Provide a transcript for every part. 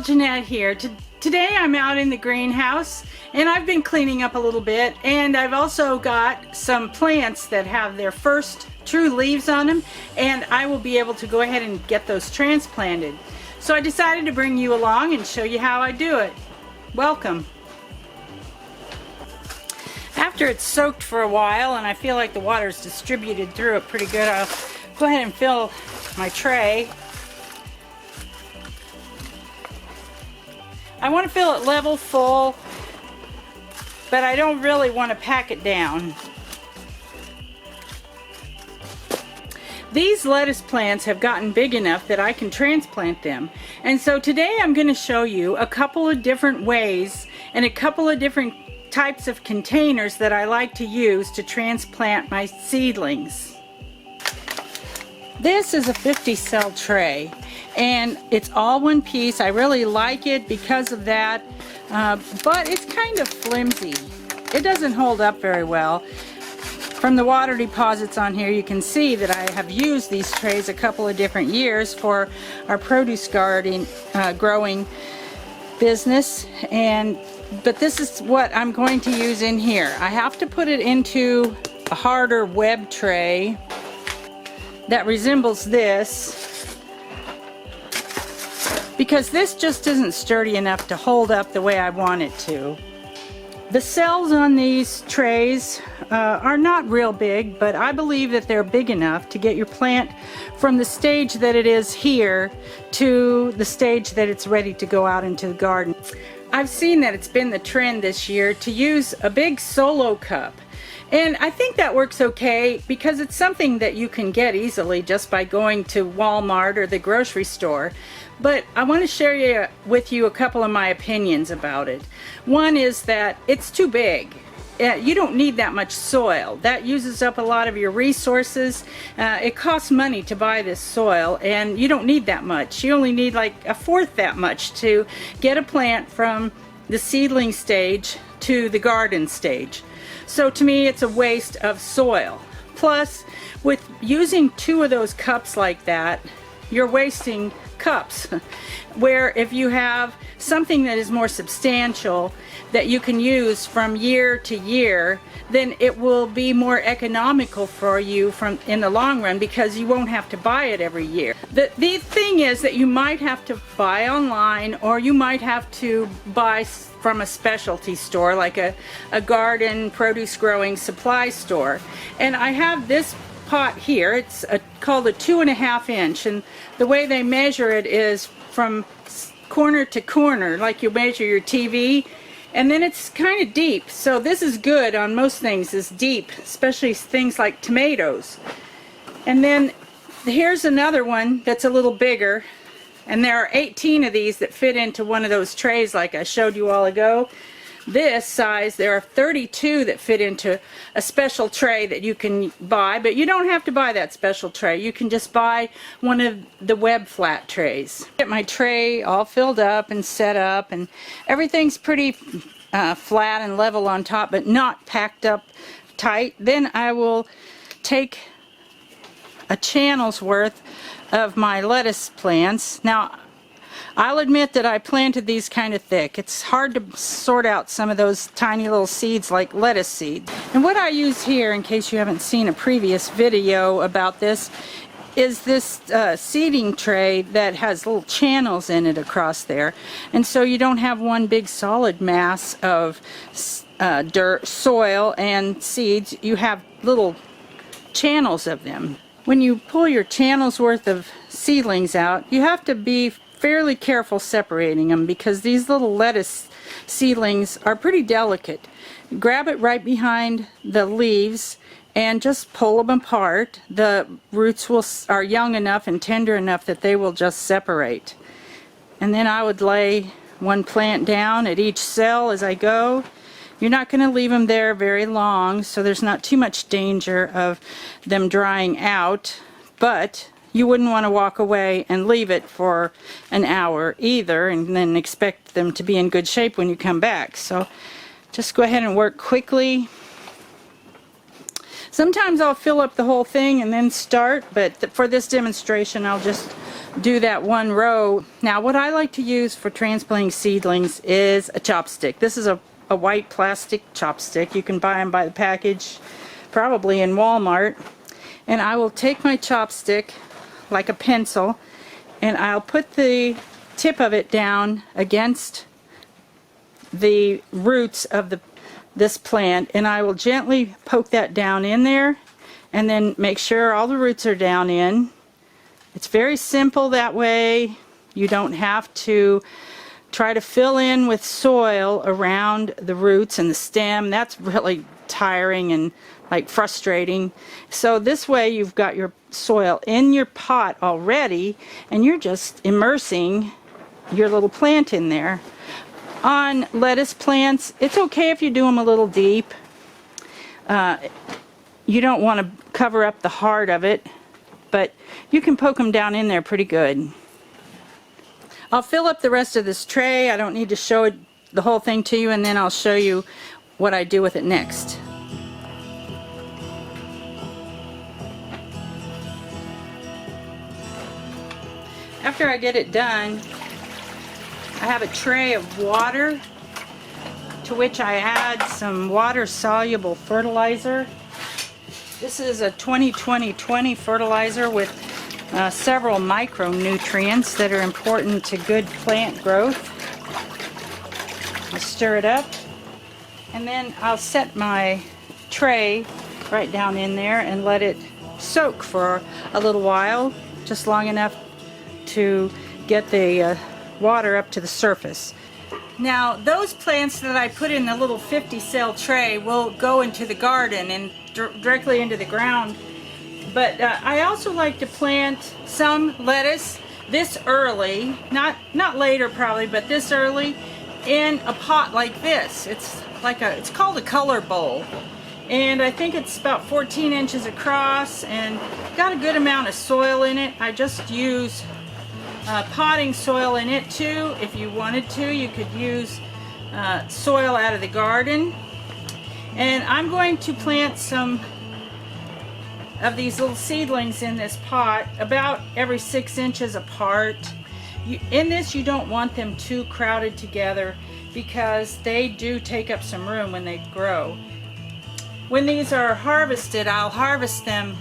Jeanette here. Today I'm out in the greenhouse and I've been cleaning up a little bit, and I've also got some plants that have their first true leaves on them, and I will be able to go ahead and get those transplanted. So I decided to bring you along and show you how I do it. Welcome. After it's soaked for a while and I feel like the water's distributed through it pretty good, I'll go ahead and fill my tray. I want to fill it level full, but I don't really want to pack it down. These lettuce plants have gotten big enough that I can transplant them. And so today I'm going to show you a couple of different ways and a couple of different types of containers that I like to use to transplant my seedlings. This is a 50 cell tray, and it's all one piece. I really like it because of that, but it's kind of flimsy. It doesn't hold up very well. From the water deposits on here, you can see that I have used these trays a couple of different years for our produce garden growing business, but this is what I'm going to use in here. I have to put it into a harder web tray that resembles this, because this just isn't sturdy enough to hold up the way I want it to. The cells on these trays are not real big, but I believe that they're big enough to get your plant from the stage that it is here to the stage that it's ready to go out into the garden. I've seen that it's been the trend this year to use a big solo cup. And I think that works okay because it's something that you can get easily just by going to Walmart or the grocery store. But I want to share with you a couple of my opinions about it. One is that it's too big. You don't need that much soil. That uses up a lot of your resources. It costs money to buy this soil, and you don't need that much. You only need like a fourth that much to get a plant from the seedling stage to the garden stage. So to me, it's a waste of soil. Plus, with using two of those cups like that, you're wasting cups. Where if you have something that is more substantial that you can use from year to year, then it will be more economical for you in the long run, because you won't have to buy it every year. The thing is that you might have to buy online, or you might have to buy from a specialty store like a garden produce growing supply store. And I have this pot here. It's called a 2.5 inch, and the way they measure it is from corner to corner, like you measure your TV, and then it's kind of deep. So this is good on most things, is deep, especially things like tomatoes. And then here's another one that's a little bigger, and there are 18 of these that fit into one of those trays like I showed you all ago. This size, there are 32 that fit into a special tray that you can buy, but you don't have to buy that special tray. You can just buy one of the web flat trays. Get my tray all filled up and set up, and everything's pretty flat and level on top, but not packed up tight. Then I will take a channel's worth of my lettuce plants. Now, I'll admit that I planted these kind of thick. It's hard to sort out some of those tiny little seeds like lettuce seeds. And what I use here, in case you haven't seen a previous video about this, is this seeding tray that has little channels in it across there. And so you don't have one big solid mass of dirt, soil, and seeds. You have little channels of them. When you pull your channel's worth of seedlings out, you have to be fairly careful separating them, because these little lettuce seedlings are pretty delicate. Grab it right behind the leaves and just pull them apart. The roots are young enough and tender enough that they will just separate. And then I would lay one plant down at each cell as I go. You're not going to leave them there very long, so there's not too much danger of them drying out, but you wouldn't want to walk away and leave it for an hour either, and then expect them to be in good shape when you come back. So just go ahead and work quickly. Sometimes I'll fill up the whole thing and then start, but for this demonstration I'll just do that one row. Now what I like to use for transplanting seedlings is a chopstick. This is a white plastic chopstick. You can buy them by the package, probably in Walmart. And I will take my chopstick like a pencil, and I'll put the tip of it down against the roots of this plant, and I will gently poke that down in there, and then make sure all the roots are down in. It's very simple that way. You don't have to try to fill in with soil around the roots and the stem. That's really tiring and like frustrating. So this way you've got your soil in your pot already, and you're just immersing your little plant in there. On lettuce plants, it's okay if you do them a little deep. You don't want to cover up the heart of it, but you can poke them down in there pretty good. I'll fill up the rest of this tray. I don't need to show it, the whole thing to you, and then I'll show you what I do with it next. After I get it done, I have a tray of water to which I add some water-soluble fertilizer. This is a 20-20-20 fertilizer with several micronutrients that are important to good plant growth. I stir it up, and then I'll set my tray right down in there and let it soak for a little while, just long enough to get the water up to the surface. Now those plants that I put in the little 50-cell tray will go into the garden and directly into the ground, but I also like to plant some lettuce this early, not later probably, but this early, in a pot like this. It's called a color bowl, and I think it's about 14 inches across and got a good amount of soil in it. I just use potting soil in it too. If you wanted to, you could use soil out of the garden. And I'm going to plant some of these little seedlings in this pot about every 6 inches apart. In this, you don't want them too crowded together because they do take up some room when they grow. When these are harvested, I'll harvest them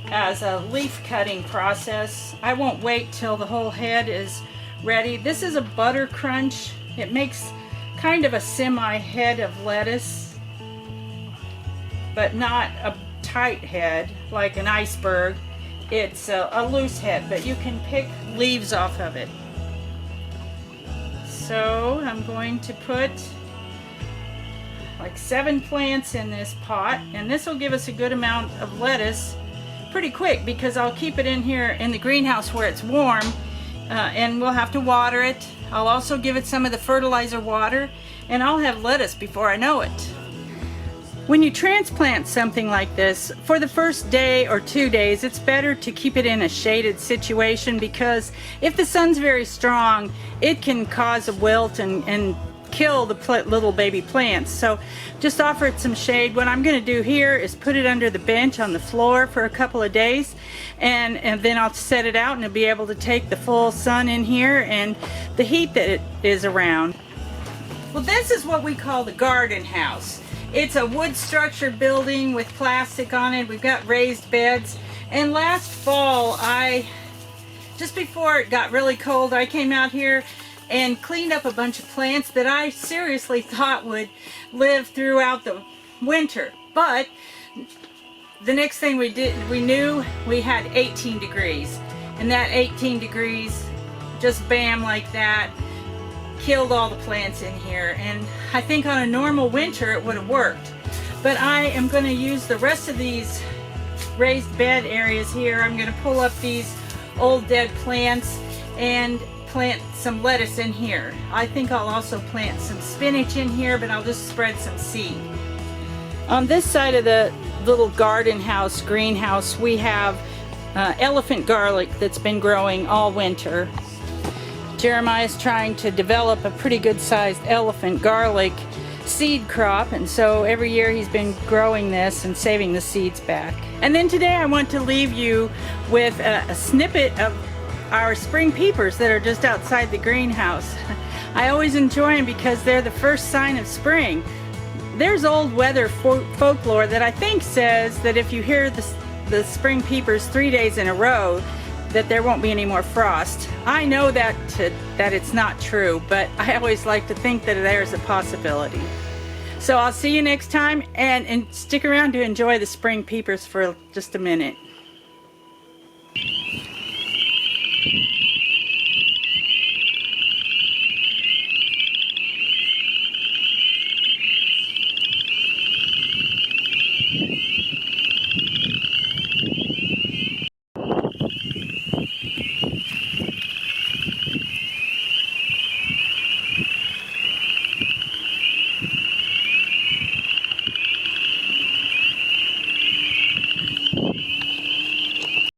as a leaf cutting process. I won't wait till the whole head is ready. This is a butter crunch. It makes kind of a semi head of lettuce, but not a tight head like an iceberg. It's a loose head, but you can pick leaves off of it. So I'm going to put like 7 plants in this pot, and this will give us a good amount of lettuce pretty quick because I'll keep it in here in the greenhouse where it's warm, and we'll have to water it. I'll also give it some of the fertilizer water, and I'll have lettuce before I know it. When you transplant something like this, for the first day or 2 days, it's better to keep it in a shaded situation, because if the sun's very strong, it can cause a wilt and kill the little baby plants. So just offer it some shade. What I'm going to do here is put it under the bench on the floor for a couple of days, and then I'll set it out and it'll be able to take the full sun in here and the heat that it is around. Well, this is what we call the garden house. It's a wood structured building with plastic on it. We've got raised beds, and last fall, just before it got really cold, I came out here and cleaned up a bunch of plants that I seriously thought would live throughout the winter. But the next thing we knew we had 18 degrees. And that 18 degrees, just bam like that, killed all the plants in here. And I think on a normal winter it would have worked. But I am going to use the rest of these raised bed areas here. I'm going to pull up these old dead plants and plant some lettuce in here. I think I'll also plant some spinach in here, but I'll just spread some seed. On this side of the little garden house, greenhouse, we have elephant garlic that's been growing all winter. Jeremiah's trying to develop a pretty good sized elephant garlic seed crop, and so every year he's been growing this and saving the seeds back. And then today I want to leave you with a snippet of our spring peepers that are just outside the greenhouse. I always enjoy them because they're the first sign of spring. There's old weather folklore that I think says that if you hear the spring peepers 3 days in a row, that there won't be any more frost. I know that it's not true, but I always like to think that there's a possibility. So I'll see you next time, and stick around to enjoy the spring peepers for just a minute.